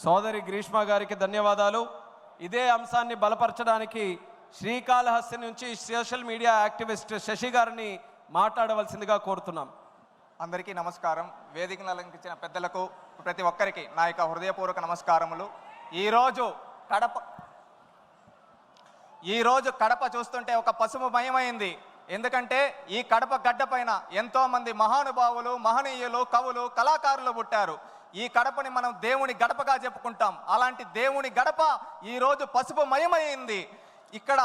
సోదరి గ్రీష్మ గారికి ధన్యవాదాలు. ఇదే అంశాన్ని బలపరచడానికి శ్రీకాళహస్తి నుంచి సోషల్ మీడియా యాక్టివిస్ట్ శశి గారిని మాట్లాడవలసిందిగా కోరుతున్నాం. అందరికీ నమస్కారం. వేదికను అలంకరించిన పెద్దలకు ప్రతి ఒక్కరికి నా యొక్క హృదయపూర్వక నమస్కారములు. ఈరోజు కడప చూస్తుంటే ఒక పసుపుమయమైంది. ఎందుకంటే ఈ కడప గడ్డ పైన ఎంతోమంది మహానుభావులు, మహనీయులు, కవులు, కళాకారులు పుట్టారు. ఈ కడపని మనం దేవుని గడపగా చెప్పుకుంటాం. అలాంటి దేవుని గడప ఈరోజు పసుపుమయమైంది. ఇక్కడ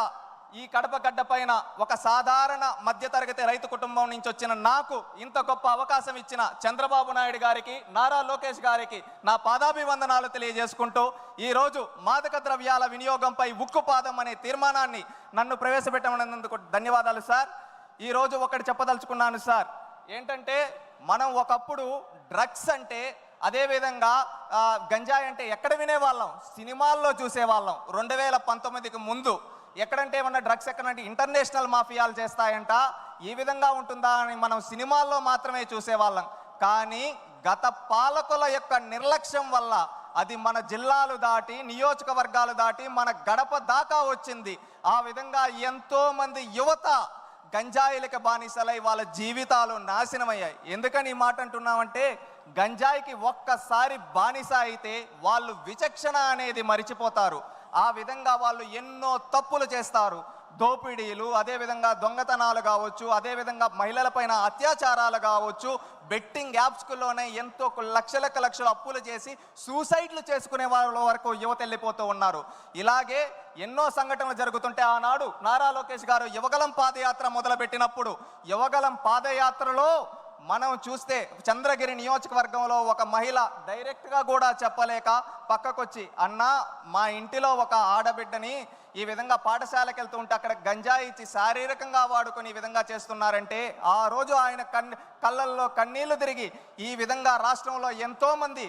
ఈ కడప గడ్డ పైన ఒక సాధారణ మధ్యతరగతి రైతు కుటుంబం నుంచి వచ్చిన నాకు ఇంత గొప్ప అవకాశం ఇచ్చిన చంద్రబాబు నాయుడు గారికి, నారా లోకేష్ గారికి నా పాదాభివందనాలు తెలియజేసుకుంటూ, ఈరోజు మాదక ద్రవ్యాల వినియోగంపై ఉక్కుపాదం అనే తీర్మానాన్ని నన్ను ప్రవేశపెట్టమన్నందుకు ధన్యవాదాలు సార్. ఈరోజు ఒకటి చెప్పదలుచుకున్నాను సార్. ఏంటంటే మనం ఒకప్పుడు డ్రగ్స్ అంటే, అదేవిధంగా గంజాయి అంటే ఎక్కడ వినేవాళ్ళం? సినిమాల్లో చూసేవాళ్ళం. 2019కి ముందు ఎక్కడంటే ఏమన్నా డ్రగ్స్ ఎక్కడంటే ఇంటర్నేషనల్ మాఫియాలు చేస్తాయంట, ఈ విధంగా ఉంటుందా అని మనం సినిమాల్లో మాత్రమే చూసేవాళ్ళం. కానీ గత పాలకుల యొక్క నిర్లక్ష్యం వల్ల అది మన జిల్లాలు దాటి, నియోజకవర్గాలు దాటి మన గడప దాకా వచ్చింది. ఆ విధంగా ఎంతో మంది యువత గంజాయిలకు బానిసలై వాళ్ళ జీవితాలు నాశనమయ్యాయి. ఎందుకని ఈ మాట అంటున్నామంటే, గంజాయికి ఒక్కసారి బానిస అయితే వాళ్ళు విచక్షణ అనేది మరిచిపోతారు. ఆ విధంగా వాళ్ళు ఎన్నో తప్పులు చేస్తారు. దోపిడీలు, అదేవిధంగా దొంగతనాలు కావచ్చు, అదేవిధంగా మహిళలపైన అత్యాచారాలు కావచ్చు, బెట్టింగ్ యాప్స్లోనే ఎంతో లక్షలు అప్పులు చేసి సూసైడ్లు చేసుకునే వాళ్ళ వరకు యువత వెళ్ళిపోతూ ఉన్నారు. ఇలాగే ఎన్నో సంఘటనలు జరుగుతుంటే, ఆనాడు నారా లోకేష్ గారు యువగలం పాదయాత్ర మొదలుపెట్టినప్పుడు, యువగలం పాదయాత్రలో మనం చూస్తే చంద్రగిరి నియోజకవర్గంలో ఒక మహిళ డైరెక్ట్గా కూడా చెప్పలేక పక్కకొచ్చి, అన్నా మా ఇంటిలో ఒక ఆడబిడ్డని ఈ విధంగా పాఠశాలకు వెళ్తూ ఉంటే అక్కడ గంజాయి ఇచ్చి శారీరకంగా వాడుకొని ఈ విధంగా చేస్తున్నారంటే, ఆ రోజు ఆయన కళ్ళల్లో కన్నీళ్లు తిరిగి ఈ విధంగా రాష్ట్రంలో ఎంతోమంది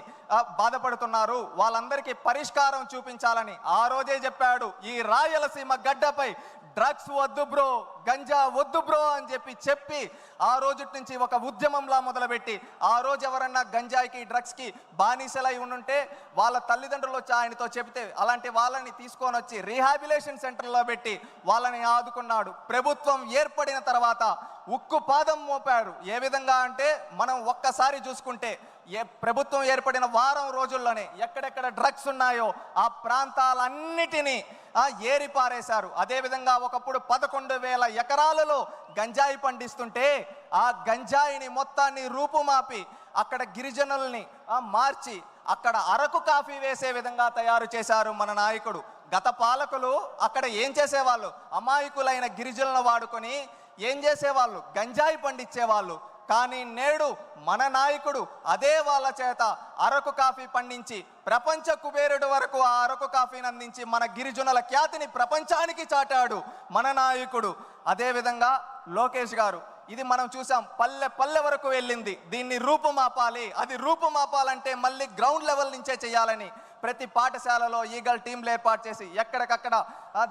బాధపడుతున్నారు, వాళ్ళందరికీ పరిష్కారం చూపించాలని ఆ రోజే చెప్పాడు. ఈ రాయలసీమ గడ్డపై డ్రగ్స్ వద్దు బ్రో, గంజా వద్దు బ్రో అని చెప్పి ఆ రోజు నుంచి ఒక ఉద్యమంలా మొదలుపెట్టి, ఆ రోజు ఎవరన్నా గంజాయికి, డ్రగ్స్కి బానిసలై ఉండుంటే వాళ్ళ తల్లిదండ్రులు వచ్చి ఆయనతో చెబితే అలాంటి వాళ్ళని తీసుకొని వచ్చి రీహాబిలేషన్ సెంటర్లో పెట్టి వాళ్ళని ఆదుకున్నాడు. ప్రభుత్వం ఏర్పడిన తర్వాత ఉక్కు పాదం మోపాడు. ఏ విధంగా అంటే, మనం ఒక్కసారి చూసుకుంటే ప్రభుత్వం ఏర్పడిన వారం రోజుల్లోనే ఎక్కడెక్కడ డ్రగ్స్ ఉన్నాయో ఆ ప్రాంతాలన్నిటినీ ఏరి పారేశారు. అదేవిధంగా ఒకప్పుడు 11,000 ఎకరాలలో గంజాయి పండిస్తుంటే ఆ గంజాయిని మొత్తాన్ని రూపుమాపి అక్కడ గిరిజనుల్ని మార్చి అక్కడ అరకు కాఫీ వేసే విధంగా తయారు చేశారు మన నాయకుడు. గత పాలకులు అక్కడ ఏం చేసేవాళ్ళు? అమాయకులైన గిరిజనులను వాడుకొని ఏం చేసేవాళ్ళు? గంజాయి పండించేవాళ్ళు. కానీ నేడు మన నాయకుడు అదే వాళ్ళ చేత అరకు కాఫీ పండించి ప్రపంచ కుబేరుడు వరకు ఆ అరకు కాఫీని అందించి మన గిరిజనుల ఖ్యాతిని ప్రపంచానికి చాటాడు మన నాయకుడు. అదేవిధంగా లోకేష్ గారు, ఇది మనం చూసాం, పల్లె వరకు వెళ్ళింది. దీన్ని రూపుమాపాలి. అది రూపుమాపాలంటే మళ్ళీ గ్రౌండ్ లెవెల్ నుంచే చేయాలని ప్రతి పాఠశాలలో ఈగల్ టీంలు ఏర్పాటు చేసి ఎక్కడికక్కడ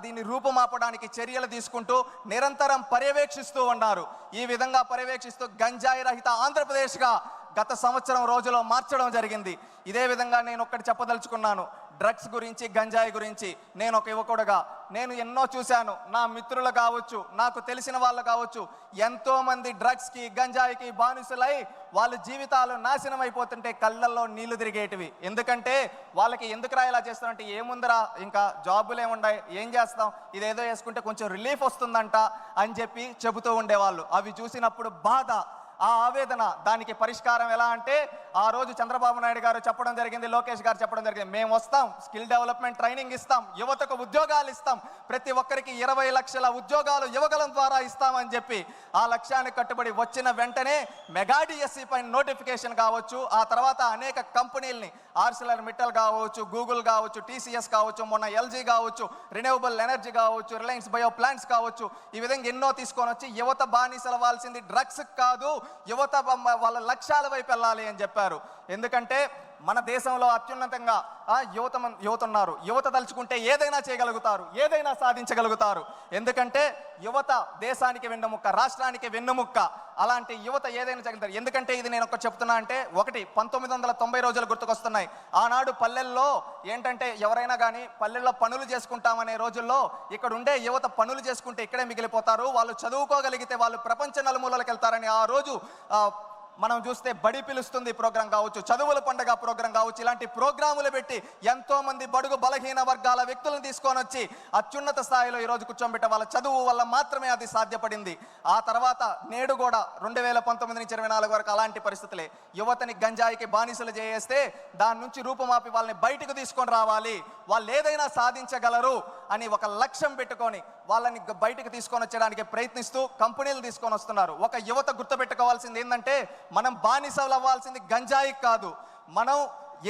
దీన్ని రూపుమాపడానికి చర్యలు తీసుకుంటూ నిరంతరం పర్యవేక్షిస్తూ ఉన్నారు. ఈ విధంగా పర్యవేక్షిస్తూ గంజాయి రహిత ఆంధ్రప్రదేశ్గా గత సంవత్సరం రోజులో మార్చడం జరిగింది. ఇదే విధంగా నేను ఒక్కటి చెప్పదలుచుకున్నాను. డ్రగ్స్ గురించి, గంజాయి గురించి నేను ఒక యువకుడుగా నేను ఎన్నో చూశాను. నా మిత్రులు కావచ్చు, నాకు తెలిసిన వాళ్ళు కావచ్చు, ఎంతోమంది డ్రగ్స్కి, గంజాయికి బానిసలై వాళ్ళ జీవితాలు నాశనం అయిపోతుంటే కళ్ళల్లో నీళ్లు తిరిగేటివి. ఎందుకంటే వాళ్ళకి ఎందుకురా ఇలా చేస్తామంటే, ఏముందిరా ఇంకా జాబులు ఏముండాయి, ఏం చేస్తాం, ఇదేదో వేసుకుంటే కొంచెం రిలీఫ్ వస్తుందంట అని చెప్పి చెబుతూ ఉండేవాళ్ళు. అవి చూసినప్పుడు బాధ, ఆ ఆవేదన. దానికి పరిష్కారం ఎలా అంటే, ఆ రోజు చంద్రబాబు నాయుడు గారు చెప్పడం జరిగింది, లోకేష్ గారు చెప్పడం జరిగింది, మేము వస్తాం, స్కిల్ డెవలప్మెంట్ ట్రైనింగ్ ఇస్తాం, యువతకు ఉద్యోగాలు ఇస్తాం, ప్రతి ఒక్కరికి 20 లక్షల ఉద్యోగాలు యువగలం ద్వారా ఇస్తామని చెప్పి ఆ లక్ష్యానికి కట్టుబడి వచ్చిన వెంటనే మెగా డిఎస్సి పైన నోటిఫికేషన్ కావచ్చు, ఆ తర్వాత అనేక కంపెనీలని ఆర్సిలర్ మిట్టల్ కావచ్చు, గూగుల్ కావచ్చు, టీసీఎస్ కావచ్చు, మొన్న ఎల్జీ కావచ్చు, రిన్యూవబుల్ ఎనర్జీ కావచ్చు, రిలయన్స్ బయో ప్లాంట్స్ కావచ్చు, ఈ విధంగా ఎన్నో తీసుకొని వచ్చి యువత బానిసలవ్వాల్సింది డ్రగ్స్ కాదు, యువత వాళ్ళ లక్ష్యాల వైపు వెళ్ళాలి అని చెప్పారు. ఎందుకంటే మన దేశంలో అత్యున్నతంగా యువత ఉన్నారు. యువత తలుచుకుంటే ఏదైనా చేయగలుగుతారు, ఏదైనా సాధించగలుగుతారు. ఎందుకంటే యువత దేశానికి వెన్నెముక్క, రాష్ట్రానికి వెన్నెముక్క. అలాంటి యువత ఏదైనా చేయగలుగుతారు. ఎందుకంటే ఇది నేను ఒక చెప్తున్నా అంటే, ఒకటి 1990 రోజులు గుర్తుకొస్తున్నాయి. ఆనాడు పల్లెల్లో ఏంటంటే ఎవరైనా కానీ పల్లెల్లో పనులు చేసుకుంటామనే రోజుల్లో ఇక్కడ ఉండే యువత పనులు చేసుకుంటే ఇక్కడే మిగిలిపోతారు, వాళ్ళు చదువుకోగలిగితే వాళ్ళు ప్రపంచ నలుమూలలకు వెళ్తారని ఆ రోజు మనం చూస్తే బడి పిలుస్తుంది ప్రోగ్రాం కావచ్చు, చదువుల పండుగ ప్రోగ్రాం కావచ్చు, ఇలాంటి ప్రోగ్రాములు పెట్టి ఎంతో మంది బడుగు బలహీన వర్గాల వ్యక్తులను తీసుకొని వచ్చి అత్యున్నత స్థాయిలో ఈరోజు కూర్చోబెట్టే వాళ్ళ చదువు వల్ల మాత్రమే అది సాధ్యపడింది. ఆ తర్వాత నేడు కూడా 2019 నుంచి 24 వరకు అలాంటి పరిస్థితులే. యువతని గంజాయికి బానిసలు చేస్తే దాని నుంచి రూపుమాపి వాళ్ళని బయటకు తీసుకొని రావాలి, వాళ్ళు ఏదైనా సాధించగలరు అని ఒక లక్ష్యం పెట్టుకొని వాళ్ళని బయటకు తీసుకొని వచ్చడానికి ప్రయత్నిస్తూ కంపెనీలు తీసుకొని వస్తున్నారు. ఒక యువత గుర్తుపెట్టుకోవాల్సింది ఏంటంటే, మనం బానిసలు అవ్వాల్సింది గంజాయి కాదు, మనం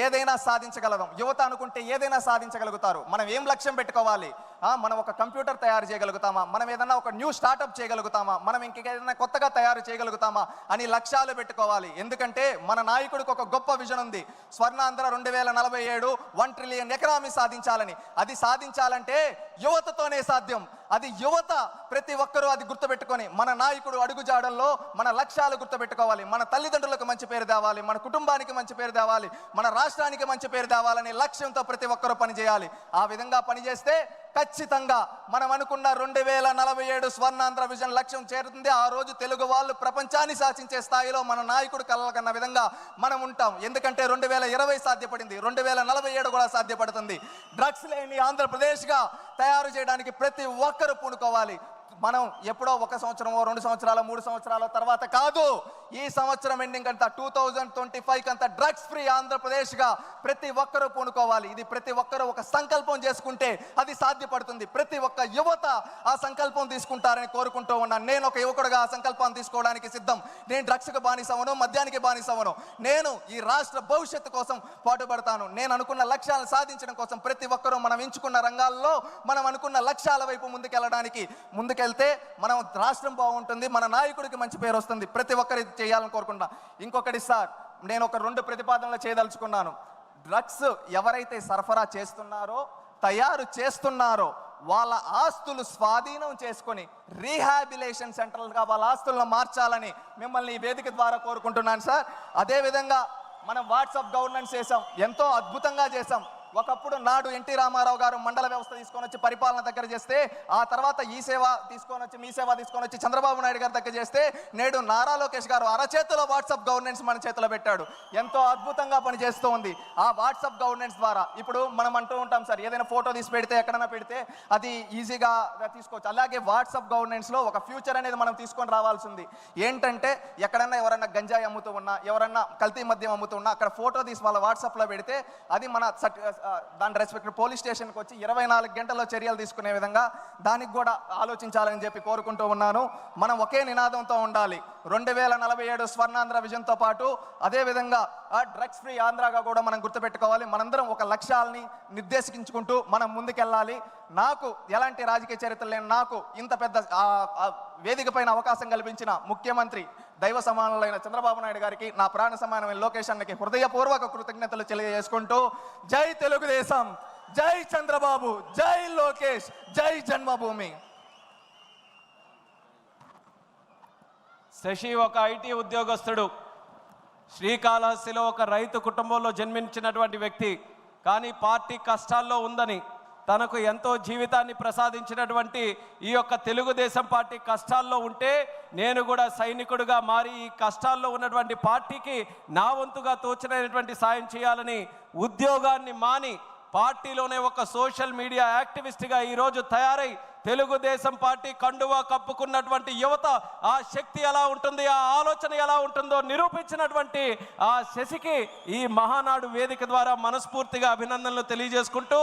ఏదైనా సాధించగలం. యువత అనుకుంటే ఏదైనా సాధించగలుగుతారు. మనం ఏం లక్ష్యం పెట్టుకోవాలి? మనం ఒక కంప్యూటర్ తయారు చేయగలుగుతామా, మనం ఏదైనా ఒక న్యూ స్టార్టప్ చేయగలుగుతామా, మనం ఇంకేదైనా కొత్తగా తయారు చేయగలుగుతామా అని లక్ష్యాలు పెట్టుకోవాలి. ఎందుకంటే మన నాయకుడికి ఒక గొప్ప విజన్ ఉంది, స్వర్ణాంధ్ర 2047 1 ట్రిలియన్ ఎకనామీ సాధించాలని. అది సాధించాలంటే యువతతోనే సాధ్యం. అది యువత ప్రతి ఒక్కరూ అది గుర్తుపెట్టుకొని మన నాయకుడు అడుగుజాడల్లో మన లక్ష్యాలు గుర్తుపెట్టుకోవాలి. మన తల్లిదండ్రులకు మంచి పేరు తేవాలి, మన కుటుంబానికి మంచి పేరు తేవాలి, మన రాష్ట్రానికి మంచి పేరు తేవాలనే లక్ష్యంతో ప్రతి ఒక్కరూ పనిచేయాలి. ఆ విధంగా పనిచేస్తే ఖచ్చితంగా మనం అనుకున్న 2047 స్వర్ణాంధ్ర విజన్ లక్ష్యం చేరుతుంది. ఆ రోజు తెలుగు వాళ్ళు ప్రపంచాన్ని శాసించే స్థాయిలో మన నాయకుడు కలగన్న విధంగా మనం ఉంటాం. ఎందుకంటే 2020 సాధ్యపడింది, 2047 కూడా సాధ్యపడుతుంది. డ్రగ్స్ లేని ఆంధ్రప్రదేశ్గా తయారు చేయడానికి ప్రతి ఒక్కరూ పూనుకోవాలి. మనం ఎప్పుడో 1 సంవత్సరమో 2 సంవత్సరాలు 3 సంవత్సరాల తర్వాత కాదు, ఈ సంవత్సరం ఎండింగ్ అంతా 2025 అంతా డ్రగ్స్ ఫ్రీ ఆంధ్రప్రదేశ్గా ప్రతి ఒక్కరూ పూనుకోవాలి. ఇది ప్రతి ఒక్కరూ ఒక సంకల్పం చేసుకుంటే అది సాధ్యపడుతుంది. ప్రతి ఒక్క యువత ఆ సంకల్పం తీసుకుంటారని కోరుకుంటూ ఉన్నాను. నేను ఒక యువకుడుగా ఆ సంకల్పాన్ని తీసుకోవడానికి సిద్ధం. నేను డ్రగ్స్కి బానిసవను, మద్యానికి బానిసవను. నేను ఈ రాష్ట్ర భవిష్యత్తు కోసం పాటుపడతాను. నేను అనుకున్న లక్ష్యాలను సాధించడం కోసం ప్రతి ఒక్కరూ మనం ఎంచుకున్న రంగాల్లో మనం అనుకున్న లక్ష్యాల వైపు ముందుకెళ్తే మనం రాష్ట్రం బాగుంటుంది, మన నాయకుడికి మంచి పేరు వస్తుంది. ప్రతి ఒక్కరు చేయాలని కోరుకుంటా. ఇంకొకటి సార్, నేను ఒక 2 ప్రతిపాదనలు చేయదలుచుకున్నాను. డ్రగ్స్ ఎవరైతే సరఫరా చేస్తున్నారో, తయారు చేస్తున్నారో వాళ్ళ ఆస్తులు స్వాధీనం చేసుకొని రీహాబిలేషన్ సెంటర్లుగా వాళ్ళ ఆస్తులను మార్చాలని మిమ్మల్ని ఈ వేదిక ద్వారా కోరుకుంటున్నాను సార్. అదేవిధంగా మనం వాట్సాప్ గవర్నెన్స్ చేసాం, ఎంతో అద్భుతంగా చేసాం. ఒకప్పుడు నాడు ఎన్టీ రామారావు గారు మండల వ్యవస్థ తీసుకొని వచ్చి పరిపాలన దగ్గర చేస్తే, ఆ తర్వాత ఈ సేవ తీసుకొని వచ్చి మీ సేవ తీసుకొని వచ్చి చంద్రబాబు నాయుడు గారి దగ్గర చేస్తే, నేడు నారా లోకేష్ గారు అరచేతిలో వాట్సాప్ గవర్నెన్స్ మన చేతిలో పెట్టాడు. ఎంతో అద్భుతంగా పనిచేస్తూ ఉంది. ఆ వాట్సాప్ గవర్నెన్స్ ద్వారా ఇప్పుడు మనం అంటూ ఉంటాం సార్, ఏదైనా ఫోటో తీసి పెడితే ఎక్కడైనా పెడితే అది ఈజీగా తీసుకోవచ్చు. అలాగే వాట్సాప్ గవర్నెన్స్లో ఒక ఫ్యూచర్ అనేది మనం తీసుకొని రావాల్సింది. ఏంటంటే ఎక్కడన్నా ఎవరన్నా గంజాయి అమ్ముతూ ఉన్నా, ఎవరన్నా కల్తీ మద్యం అమ్ముతూ ఉన్నా, అక్కడ ఫోటో తీసి వాళ్ళ వాట్సాప్లో పెడితే అది మన దాని రెస్పెక్ట్ పోలీస్ స్టేషన్కి వచ్చి 24 గంటల్లో చర్యలు తీసుకునే విధంగా దానికి కూడా ఆలోచించాలని చెప్పి కోరుకుంటూ ఉన్నాను. మనం ఒకే నినాదంతో ఉండాలి, 2047 స్వర్ణాంధ్ర విజన్తో పాటు అదేవిధంగా డ్రగ్స్ ఫ్రీ ఆంధ్రాగా కూడా మనం గుర్తుపెట్టుకోవాలి. మనందరం ఒక లక్ష్యాలని నిర్దేశించుకుంటూ మనం ముందుకెళ్ళాలి. నాకు ఎలాంటి రాజకీయ చరిత్ర లేని నాకు ఇంత పెద్ద వేదిక పైన అవకాశం కల్పించిన ముఖ్యమంత్రి దైవ సమానులైన చంద్రబాబు నాయుడు గారికి, నా ప్రాణ సమానమైన లోకేష్ అన్నకి హృదయపూర్వక కృతజ్ఞతలు తెలియజేసుకుంటూ, జై తెలుగుదేశం, జై చంద్రబాబు, జై లోకేష్, జై జన్మభూమి. శశి ఒక ఐటీ ఉద్యోగస్తుడు, శ్రీకాళహస్తిలో ఒక రైతు కుటుంబంలో జన్మించినటువంటి వ్యక్తి. కానీ పార్టీ కష్టాల్లో ఉందని, తనకు ఎంతో జీవితాన్ని ప్రసాదించినటువంటి ఈ యొక్క తెలుగుదేశం పార్టీ కష్టాల్లో ఉంటే, నేను కూడా సైనికుడిగా మారి ఈ కష్టాల్లో ఉన్నటువంటి పార్టీకి నా వంతుగా తోచినటువంటి సాయం చేయాలని ఉద్యోగాన్ని మాని పార్టీలోనే ఒక సోషల్ మీడియా యాక్టివిస్ట్గా ఈరోజు తయారై తెలుగుదేశం పార్టీ కండువా కప్పుకున్నటువంటి యువత ఆ శక్తి ఎలా ఉంటుంది, ఆ ఆలోచన ఎలా ఉంటుందో నిరూపించినటువంటి ఆ శశికి ఈ మహానాడు వేదిక ద్వారా మనస్ఫూర్తిగా అభినందనలు తెలియజేసుకుంటూ